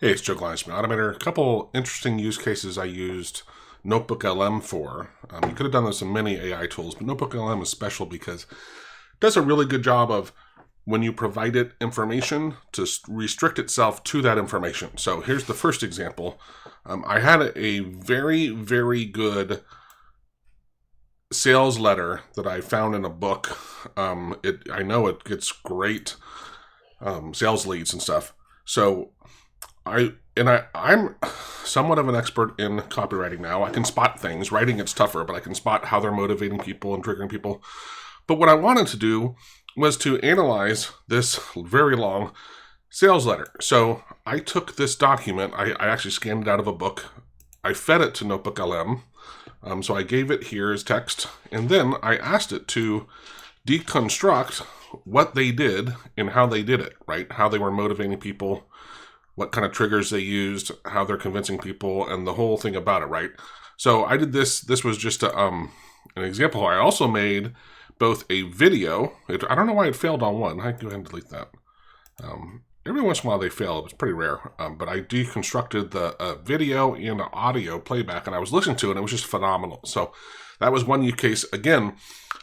Hey, it's Joe Glines from Automator. A couple interesting use cases I used NotebookLM for. You could have done this in many AI tools, but NotebookLM is special because it does a really good job of, when you provide it information, to restrict itself to that information. So here's the first example. I had a very, very good sales letter that I found in a book. I know it gets great sales leads and stuff. So I'm somewhat of an expert in copywriting now. I can spot things. Writing it's tougher, but I can spot how they're motivating people and triggering people. But what I wanted to do was to analyze this very long sales letter. So I took this document. I actually scanned it out of a book. I fed it to NotebookLM. So I gave it here as text, and then I asked it to deconstruct what they did and how they did it, right? How they were motivating people, what kind of triggers they used, how they're convincing people, and the whole thing about it, right? So I did this. This was just an example. I also made both a video. I don't know why it failed on one. I can go ahead and delete that. Every once in a while they fail. It was pretty rare. But I deconstructed the video and the audio playback, and I was listening to it, and it was just phenomenal. So that was one use case. Again,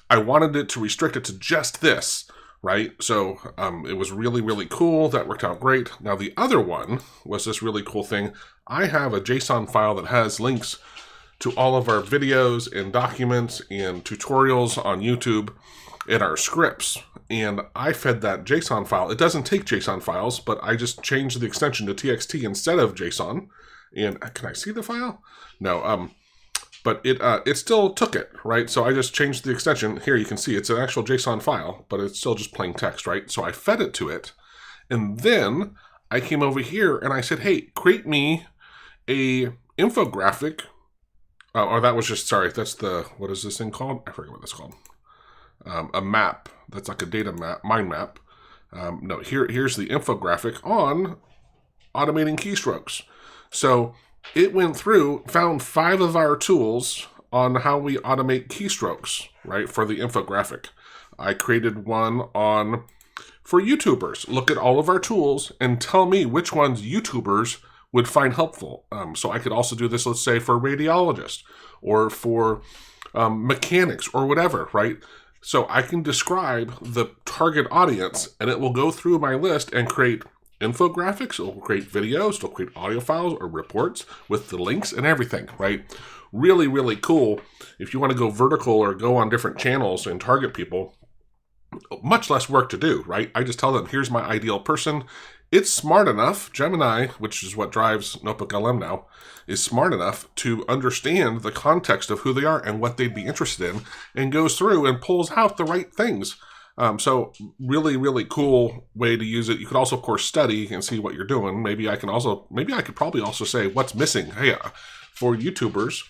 I wanted it to restrict it to just this, right? So it was really, really cool. That worked out great. Now the other one was this really cool thing. I have a JSON file that has links to all of our videos and documents and tutorials on YouTube and our scripts. And I fed that JSON file. It doesn't take JSON files, but I just changed the extension to TXT instead of JSON. And can I see the file? No. But it still took it, right? So I just changed the extension. Here you can see it's an actual JSON file, but it's still just plain text, right? So I fed it to it. And then I came over here and I said, hey, create me a infographic. Or that was just, sorry, that's the, what is this thing called? I forget what that's called. A map. That's like a data map, mind map. No, here's the infographic on automating keystrokes. So it went through, found 5 of our tools on how we automate keystrokes, right, for the infographic. I created one for YouTubers. Look at all of our tools and tell me which ones YouTubers would find helpful. So I could also do this, let's say, for radiologists or for mechanics or whatever, right? So I can describe the target audience, and it will go through my list and create infographics, it'll create videos, it'll create audio files or reports with the links and everything, right? Really, really cool. If you want to go vertical or go on different channels and target people, much less work to do, right? I just tell them, here's my ideal person. It's smart enough, Gemini, which is what drives NotebookLM now, is smart enough to understand the context of who they are and what they'd be interested in, and goes through and pulls out the right things. So really, really cool way to use it. You could also, of course, study and see what you're doing. Maybe I could probably also say what's missing. Hey, for YouTubers,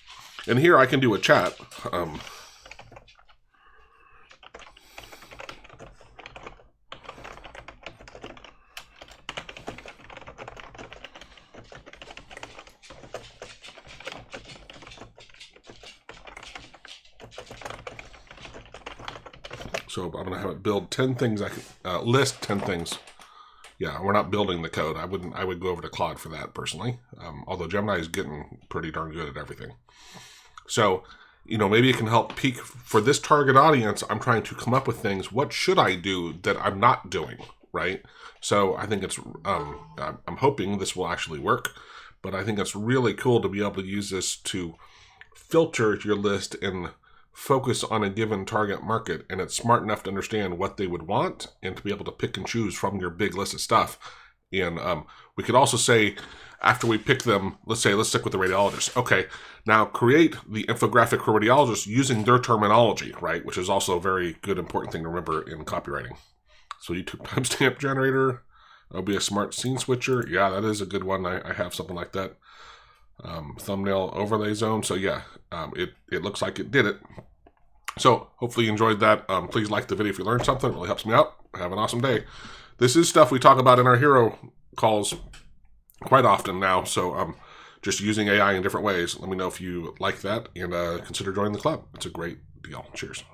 and here I can do a chat. So I'm going to have it build 10 things. I can list 10 things. Yeah, we're not building the code. I would go over to Claude for that personally. Although Gemini is getting pretty darn good at everything. So, maybe it can help peak for this target audience. I'm trying to come up with things. What should I do that I'm not doing, right? So I think it's, I'm hoping this will actually work, but I think it's really cool to be able to use this to filter your list and focus on a given target market, and it's smart enough to understand what they would want and to be able to pick and choose from your big list of stuff. And we could also say, after we pick them, let's stick with the radiologist. Okay, now create the infographic for radiologists using their terminology, right? Which is also a very good, important thing to remember in copywriting. So YouTube timestamp generator, that'll be a smart scene switcher. Yeah, that is a good one. I have something like that. Thumbnail overlay zone. So yeah, it looks like it did it. So hopefully you enjoyed that. Please like the video if you learned something. It really helps me out. Have an awesome day. This is stuff we talk about in our hero calls quite often now. So just using AI in different ways. Let me know if you like that, and consider joining the club. It's a great deal. Cheers.